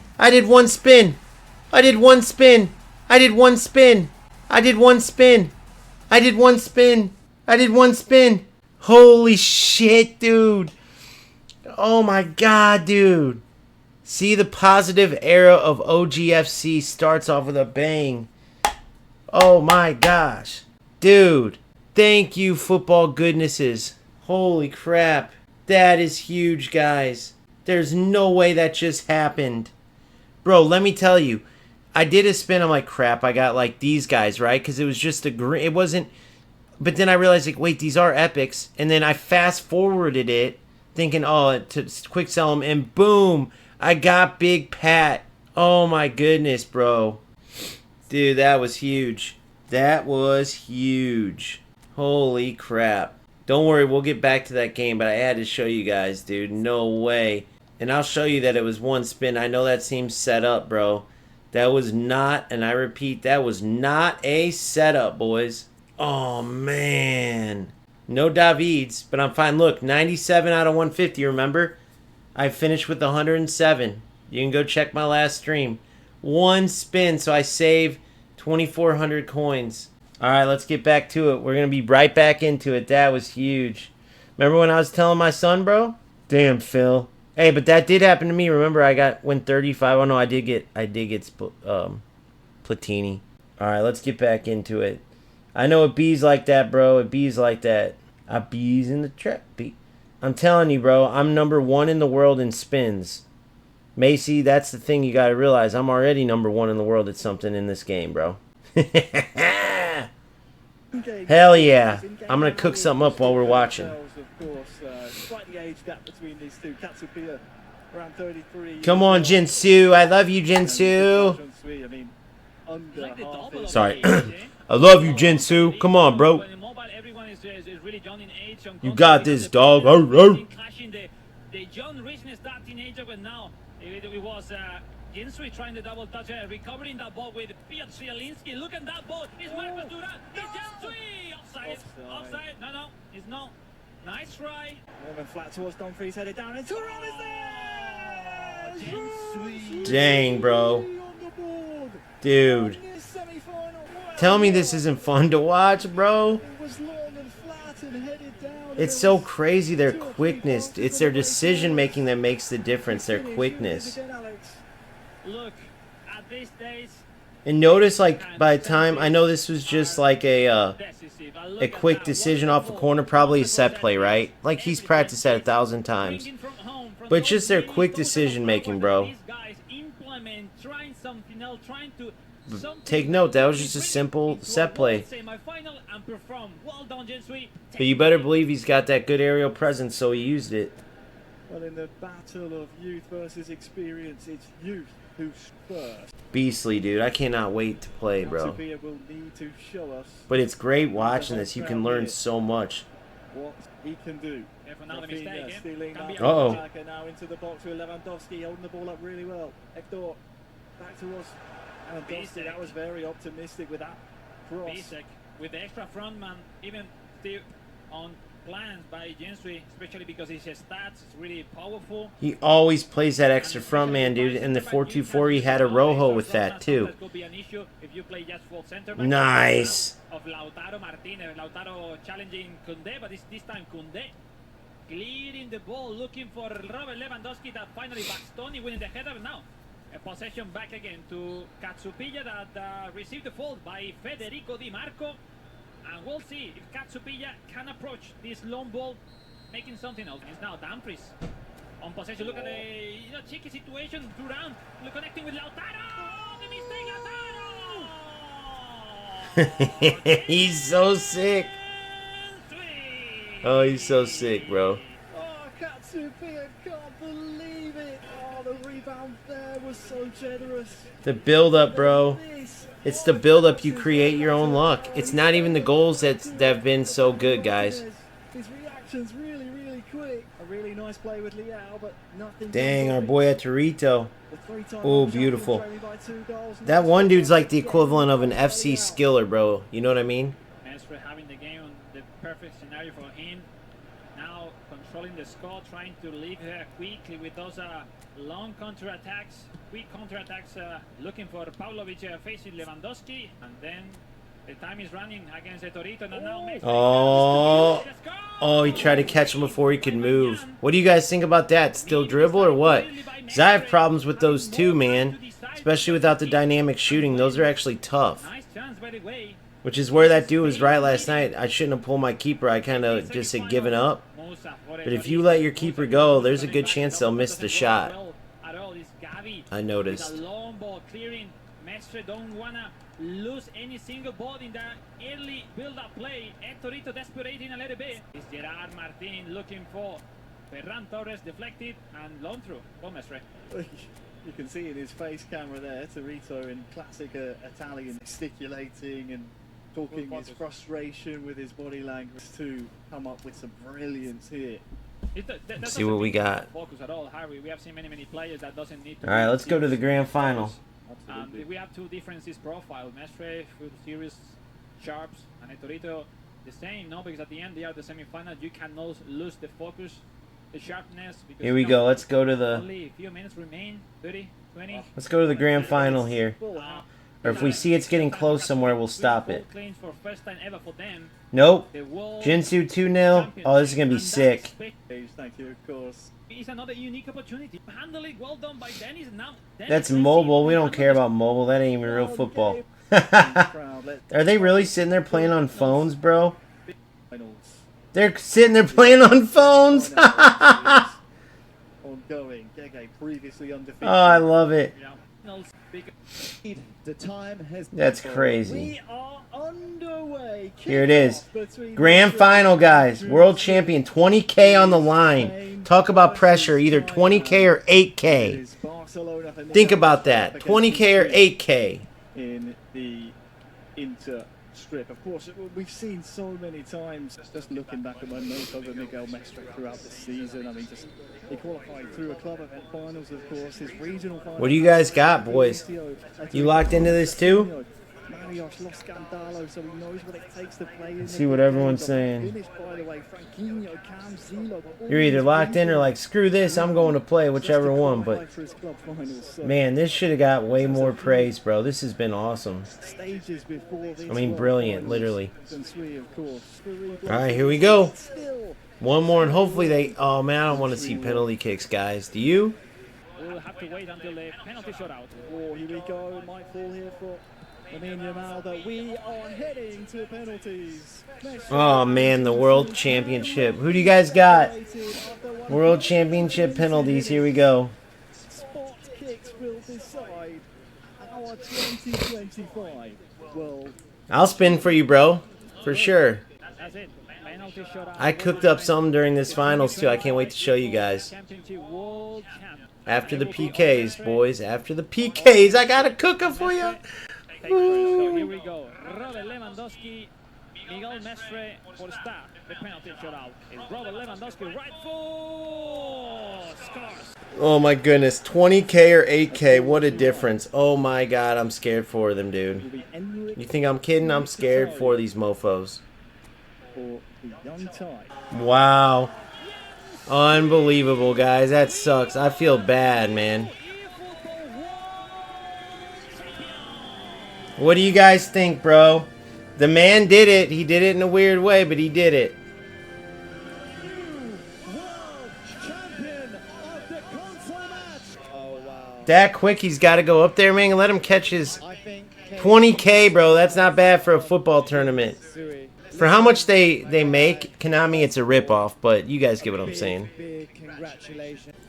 I did one spin. I did one spin. Holy shit, dude. Oh my god, dude. See, the positive era of OGFC starts off with a bang. Oh my gosh. Dude, thank you, football goodnesses. Holy crap. That is huge, guys. There's no way that just happened. Bro, let me tell you. I did a spin. I'm like, crap, I got like these guys, right? Because it was just a green. It wasn't. But then I realized, like, wait, these are epics. And then I fast forwarded it, thinking, oh, to quick sell them. And boom, I got Big Pat. Oh my goodness, bro. Dude, that was huge. That was huge. Holy crap. Don't worry, we'll get back to that game, but I had to show you guys, dude. No way. And I'll show you that it was one spin. I know that seems set up, bro. That was not, and I repeat, that was not a setup, boys. Oh, man. No Davids, but I'm fine. Look, 97 out of 150, remember? I finished with 107. You can go check my last stream. One spin, so I save 2,400 coins. All right, let's get back to it. We're going to be right back into it. That was huge. Remember when I was telling my son, bro? Damn, Phil. Hey, but that did happen to me. Remember, I went 35. Oh, no, I did get Platini. All right, let's get back into it. I know it bees like that, bro. It bees like that. I bees in the trap. I'm telling you, bro, I'm #1 in the world in spins. Macy, that's the thing you got to realize. I'm already #1 in the world at something in this game, bro. Hell yeah. I'm going to cook something up while we're watching. Come on, Jinsu. I love you, Jinsu. Sorry. I love you, Jinsu. Come on, bro. You got this, dog. The young richness that teenager, but now it was Jinsui trying the double touch, recovering that ball with Piotr Zielinski. Look at that ball. It's Marcus Duran. It's Jinsui. Offside. No, it's not. Nice try. Moving flat towards Dumfries, headed down, and Turan is there! Jinsui. Dang, bro. Dude. Tell me this isn't fun to watch, bro. It's so crazy, their quickness. It's their decision making that makes the difference, their quickness. Look, at these days, and notice, like, by the time, I know this was just like a quick decision off a corner, probably a set play, right? Like, he's practiced that 1,000 times. But it's just their quick decision making, bro. Take note, that was just a simple set play. But you better believe he's got that good aerial presence, so he used it. Well, in the battle of youth versus experience, it's youth who's first. Beastly, dude. I cannot wait to play, bro. But it's great watching this. You can learn so much. What he can do. Uh-oh. Now into the box with Lewandowski, holding the ball up really well. Hector, back to us. Lewandowski, that was very optimistic with that cross. Bisek with the extra front man, even still on plans by Jinsui, especially because his stats is really powerful. He always plays that extra front man, dude. In the 4-2-4, he had a Rojo with that, too. Nice. Of Lautaro Martinez. Lautaro challenging Koundé, but this time Koundé clearing the ball, looking for Robert Lewandowski, that finally Bastoni winning the header. Now a possession back again to Katsupilla, that received the fault by Federico Di Marco. And we'll see if Katsupilla can approach this long ball, making something else. It's now Dumfries on possession. Look at the tricky situation. Duran, look, connecting with Lautaro. Oh, the mistake, Lautaro. He's so sick. Oh, he's so sick, bro. Oh, Katsupilla can't believe it. Oh, the rebound there was so generous. The build-up, bro. It's the build-up. You create your own luck. It's not even the goals that have been so good, guys. His reaction's really, really quick. A really nice play with Leao, but nothing. Dang, our boy at Torito. Oh, beautiful. That one dude's like the equivalent of an FC skiller, bro. You know what I mean? As for having the game on the perfect scenario for him. Now controlling the score, trying to leave her quickly with those long counter-attacks, quick counter-attacks, looking for Pavlovic facing Lewandowski, and then The time is running against the Torito. And now Mestre. Oh. Oh, he tried to catch him before he could move. What do you guys think about that? Still dribble or what? Because I have problems with those too, man. Especially without the dynamic shooting. Those are actually tough. Nice chance, by the way. Which is where that dude was right last night. I shouldn't have pulled my keeper. I kind of just had given up. But if you let your keeper go, there's a good chance they'll miss the shot. I noticed. Long ball clearing. Mestre don't wanna lose any single ball in the early build-up play. Torito desperating a little bit. It's Gerard Martin looking for Ferran Torres, deflected and long through for Mestre. You can see in his face camera there, Torito in classic Italian, gesticulating and talking his frustration with his body language to come up with some brilliance here. Let's see what we got. Focus at all, Harry. We have seen many players that doesn't need to. All right, let's go to the grand final. We have two differences profile. Mestre with serious sharps and Torito the same, no? Because at the end they are the semi-final. You cannot lose the focus, the sharpness. Because Here we go. Let's go to the. Only a few minutes remain. 30, 20. Let's go to the grand final here. Or if we see it's getting close somewhere, we'll stop it. For first time ever for them. Nope. Jinsu 2-0. Oh, this is gonna be sick. Thank you, of course. It's another unique opportunity. Handle it well done by Dennis. Now That's mobile. We don't care about mobile. That ain't even real football. Are they really sitting there playing on phones, bro? They're sitting there playing on phones. Ongoing. Gege previously undefeated. Oh, I love it. The time has That's crazy. We are underway. Here it is. Grand final, guys. World champion. 20K on the line. Talk about pressure. Either 20K or 8K. Think about that. 20K or 8K. In the Inter strip. Of course, we've seen so many times, just looking back at my notes over Miguel Mestre throughout the season. I mean, just he qualified through a club event finals, of course, his regional finals. What do you guys got, boys? You locked into this too? Let's see what everyone's saying. You're either locked in or like, screw this, I'm going to play, whichever one. But, man, this should have got way more praise, bro. This has been awesome. I mean, brilliant, literally. All right, here we go. One more, and hopefully they... Oh, man, I don't want to see penalty kicks, guys. Do you? We'll have to wait until the penalty shootout. Oh, here we go. Might fall here for... We are heading to penalties. Oh, man, the World Championship. Who do you guys got? World Championship penalties. Here we go. Spot kicks will decide our 2025 World. I'll spin for you, bro. For sure. That's it. Penalty shootout. I cooked up some during this finals, too. I can't wait to show you guys. After the PKs, boys. After the PKs, I got a cooker for you. So here we go. Robert Lewandowski, Miguel Mestre for start. The penalty shootout is Robert Lewandowski. Right foot scores. Oh my goodness, 20K or 8K, what a difference. Oh my god, I'm scared for them, dude. You think I'm kidding? I'm scared for these mofos. Wow. Unbelievable, guys. That sucks. I feel bad, man. What do you guys think, bro? The man did it. He did it in a weird way, but he did it. That quick, he's got to go up there, man, and let him catch his 20K, bro. That's not bad for a football tournament. For how much they make, Konami, it's a ripoff, but you guys get what I'm saying.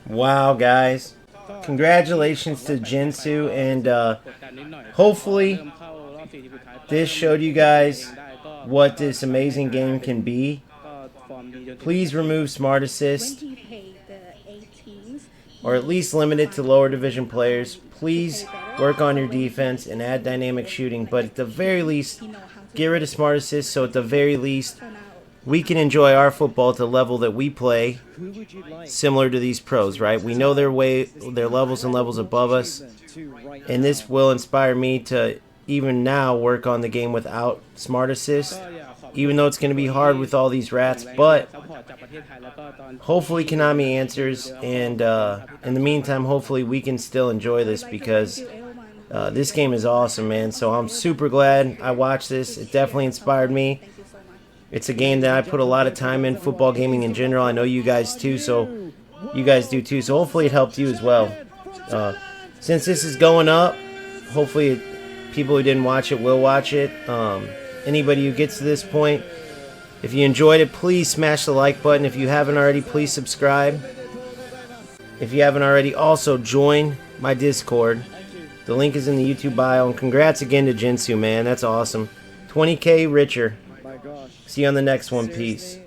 Wow, guys. Congratulations to Jinsu, and hopefully this showed you guys what this amazing game can be. Please remove Smart Assist, or at least limit it to lower division players. Please work on your defense and add dynamic shooting, but at the very least, get rid of Smart Assist so at the very least we can enjoy our football at the level that we play, similar to these pros, right? We know their levels and levels above us, and this will inspire me to even now work on the game without Smart Assist, even though it's going to be hard with all these rats, but hopefully Konami answers, and in the meantime, hopefully we can still enjoy this, because This game is awesome, man. So I'm super glad I watched this. It definitely inspired me. It's a game that I put a lot of time in, football gaming in general. I know you guys too, so you guys do too. So hopefully it helped you as well. Since this is going up, hopefully people who didn't watch it will watch it. Anybody who gets to this point, if you enjoyed it, please smash the like button. If you haven't already, please subscribe. If you haven't already, also join my Discord. The link is in the YouTube bio. And congrats again to Jinsu, man. That's awesome. 20K richer. My gosh. See you on the next one. Seriously, Peace.